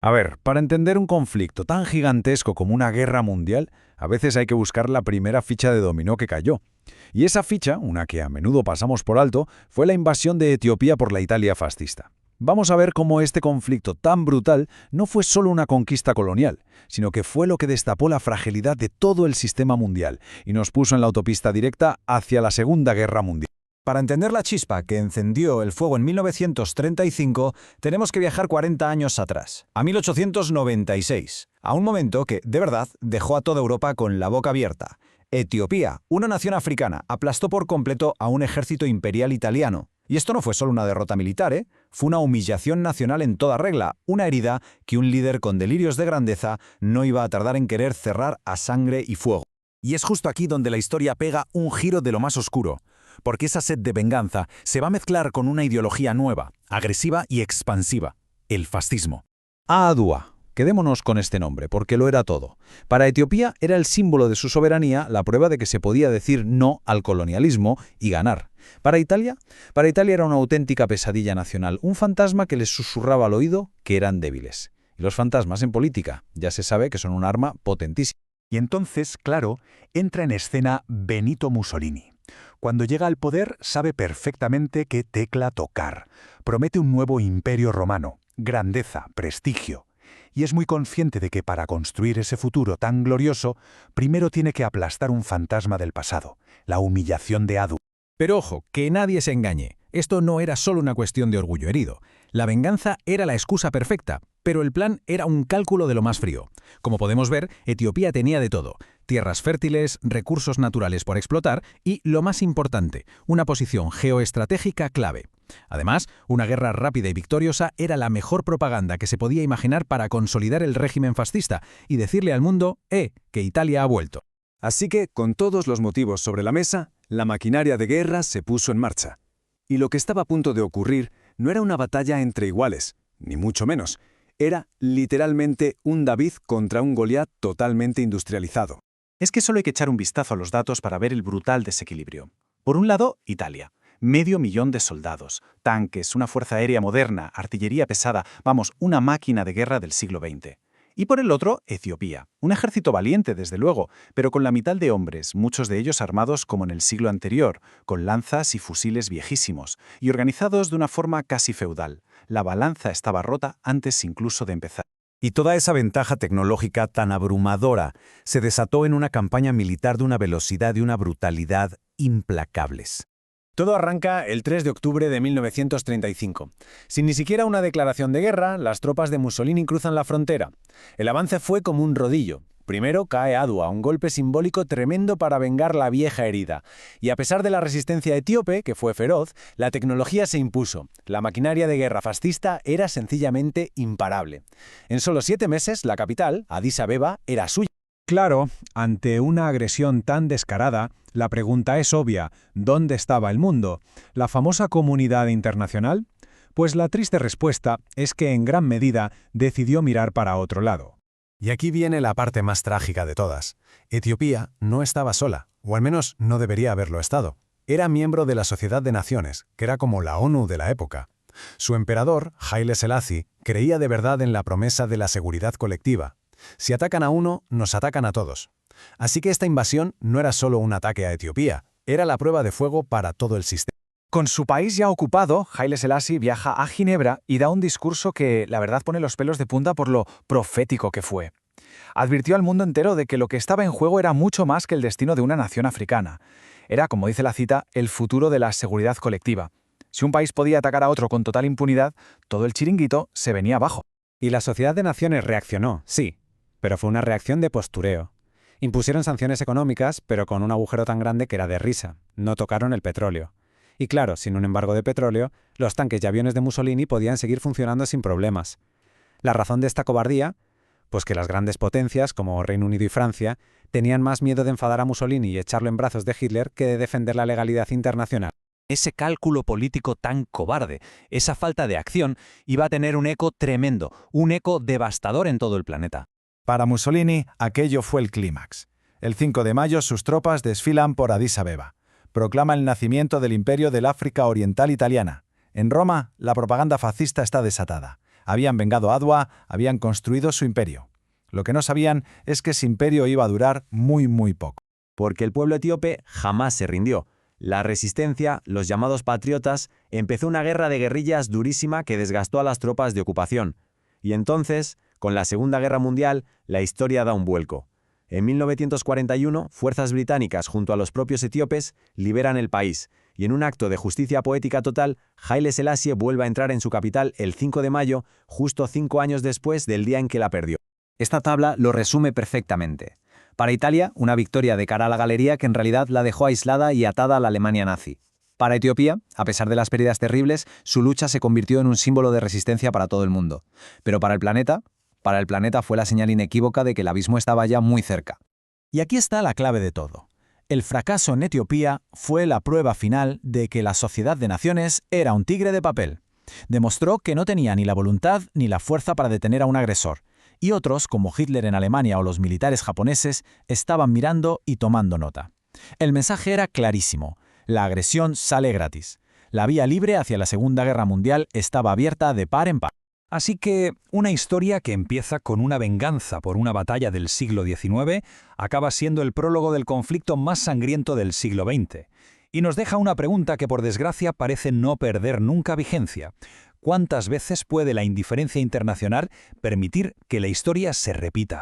A ver, para entender un conflicto tan gigantesco como una guerra mundial, a veces hay que buscar la primera ficha de dominó que cayó. Y esa ficha, una que a menudo pasamos por alto, fue la invasión de Etiopía por la Italia fascista. Vamos a ver cómo este conflicto tan brutal no fue solo una conquista colonial, sino que fue lo que destapó la fragilidad de todo el sistema mundial y nos puso en la autopista directa hacia la Segunda Guerra Mundial. Para entender la chispa que encendió el fuego en 1935, tenemos que viajar 40 años atrás, a 1896, a un momento que, de verdad, dejó a toda Europa con la boca abierta. Etiopía, una nación africana, aplastó por completo a un ejército imperial italiano. Y esto no fue solo una derrota militar, fue una humillación nacional en toda regla, una herida que un líder con delirios de grandeza no iba a tardar en querer cerrar a sangre y fuego. Y es justo aquí donde la historia pega un giro de lo más oscuro, porque esa sed de venganza se va a mezclar con una ideología nueva, agresiva y expansiva, el fascismo. Adua. Quedémonos con este nombre, porque lo era todo. Para Etiopía era el símbolo de su soberanía, la prueba de que se podía decir no al colonialismo y ganar. Para Italia era una auténtica pesadilla nacional, un fantasma que les susurraba al oído que eran débiles. Y los fantasmas en política ya se sabe que son un arma potentísima. Y entonces, claro, entra en escena Benito Mussolini. Cuando llega al poder, sabe perfectamente qué tecla tocar. Promete un nuevo imperio romano, grandeza, prestigio. Y es muy consciente de que para construir ese futuro tan glorioso, primero tiene que aplastar un fantasma del pasado, la humillación de Adu. Pero ojo, que nadie se engañe. Esto no era solo una cuestión de orgullo herido. La venganza era la excusa perfecta, pero el plan era un cálculo de lo más frío. Como podemos ver, Etiopía tenía de todo: tierras fértiles, recursos naturales por explotar y, lo más importante, una posición geoestratégica clave. Además, una guerra rápida y victoriosa era la mejor propaganda que se podía imaginar para consolidar el régimen fascista y decirle al mundo, que Italia ha vuelto. Así que, con todos los motivos sobre la mesa, la maquinaria de guerra se puso en marcha. Y lo que estaba a punto de ocurrir no era una batalla entre iguales, ni mucho menos. Era, literalmente, un David contra un Goliat totalmente industrializado. Es que solo hay que echar un vistazo a los datos para ver el brutal desequilibrio. Por un lado, Italia. 500.000 de soldados, tanques, una fuerza aérea moderna, artillería pesada, vamos, una máquina de guerra del siglo XX. Y por el otro, Etiopía. Un ejército valiente, desde luego, pero con la mitad de hombres, muchos de ellos armados como en el siglo anterior, con lanzas y fusiles viejísimos, y organizados de una forma casi feudal. La balanza estaba rota antes incluso de empezar. Y toda esa ventaja tecnológica tan abrumadora se desató en una campaña militar de una velocidad y una brutalidad implacables. Todo arranca el 3 de octubre de 1935. Sin ni siquiera una declaración de guerra, las tropas de Mussolini cruzan la frontera. El avance fue como un rodillo. Primero cae Adua, un golpe simbólico tremendo para vengar la vieja herida. Y a pesar de la resistencia etíope, que fue feroz, la tecnología se impuso. La maquinaria de guerra fascista era sencillamente imparable. En solo 7 meses, la capital, Addis Abeba, era suya. Claro, ante una agresión tan descarada, la pregunta es obvia: ¿dónde estaba el mundo? ¿La famosa comunidad internacional? Pues la triste respuesta es que en gran medida decidió mirar para otro lado. Y aquí viene la parte más trágica de todas. Etiopía no estaba sola, o al menos no debería haberlo estado. Era miembro de la Sociedad de Naciones, que era como la ONU de la época. Su emperador, Haile Selassie, creía de verdad en la promesa de la seguridad colectiva. Si atacan a uno, nos atacan a todos. Así que esta invasión no era solo un ataque a Etiopía, era la prueba de fuego para todo el sistema. Con su país ya ocupado, Haile Selassie viaja a Ginebra y da un discurso que, la verdad, pone los pelos de punta por lo profético que fue. Advirtió al mundo entero de que lo que estaba en juego era mucho más que el destino de una nación africana. Era, como dice la cita, el futuro de la seguridad colectiva. Si un país podía atacar a otro con total impunidad, todo el chiringuito se venía abajo. Y la Sociedad de Naciones reaccionó, sí, pero fue una reacción de postureo. Impusieron sanciones económicas, pero con un agujero tan grande que era de risa. No tocaron el petróleo. Y claro, sin un embargo de petróleo, los tanques y aviones de Mussolini podían seguir funcionando sin problemas. ¿La razón de esta cobardía? Pues que las grandes potencias, como Reino Unido y Francia, tenían más miedo de enfadar a Mussolini y echarlo en brazos de Hitler que de defender la legalidad internacional. Ese cálculo político tan cobarde, esa falta de acción, iba a tener un eco tremendo, un eco devastador en todo el planeta. Para Mussolini, aquello fue el clímax. El 5 de mayo sus tropas desfilan por Addis Abeba. Proclama el nacimiento del imperio del África Oriental Italiana. En Roma, la propaganda fascista está desatada. Habían vengado a Adwa, habían construido su imperio. Lo que no sabían es que ese imperio iba a durar muy poco. Porque el pueblo etíope jamás se rindió. La resistencia, los llamados patriotas, empezó una guerra de guerrillas durísima que desgastó a las tropas de ocupación. Y entonces, con la Segunda Guerra Mundial, la historia da un vuelco. En 1941, fuerzas británicas junto a los propios etíopes liberan el país, y en un acto de justicia poética total, Haile Selassie vuelve a entrar en su capital el 5 de mayo, justo 5 años después del día en que la perdió. Esta tabla lo resume perfectamente. Para Italia, una victoria de cara a la galería que en realidad la dejó aislada y atada a la Alemania nazi. Para Etiopía, a pesar de las pérdidas terribles, su lucha se convirtió en un símbolo de resistencia para todo el mundo. Pero para el planeta fue la señal inequívoca de que el abismo estaba ya muy cerca. Y aquí está la clave de todo. El fracaso en Etiopía fue la prueba final de que la Sociedad de Naciones era un tigre de papel. Demostró que no tenía ni la voluntad ni la fuerza para detener a un agresor. Y otros, como Hitler en Alemania o los militares japoneses, estaban mirando y tomando nota. El mensaje era clarísimo. La agresión sale gratis. La vía libre hacia la Segunda Guerra Mundial estaba abierta de par en par. Así que una historia que empieza con una venganza por una batalla del siglo XIX acaba siendo el prólogo del conflicto más sangriento del siglo XX. Y nos deja una pregunta que por desgracia parece no perder nunca vigencia. ¿Cuántas veces puede la indiferencia internacional permitir que la historia se repita?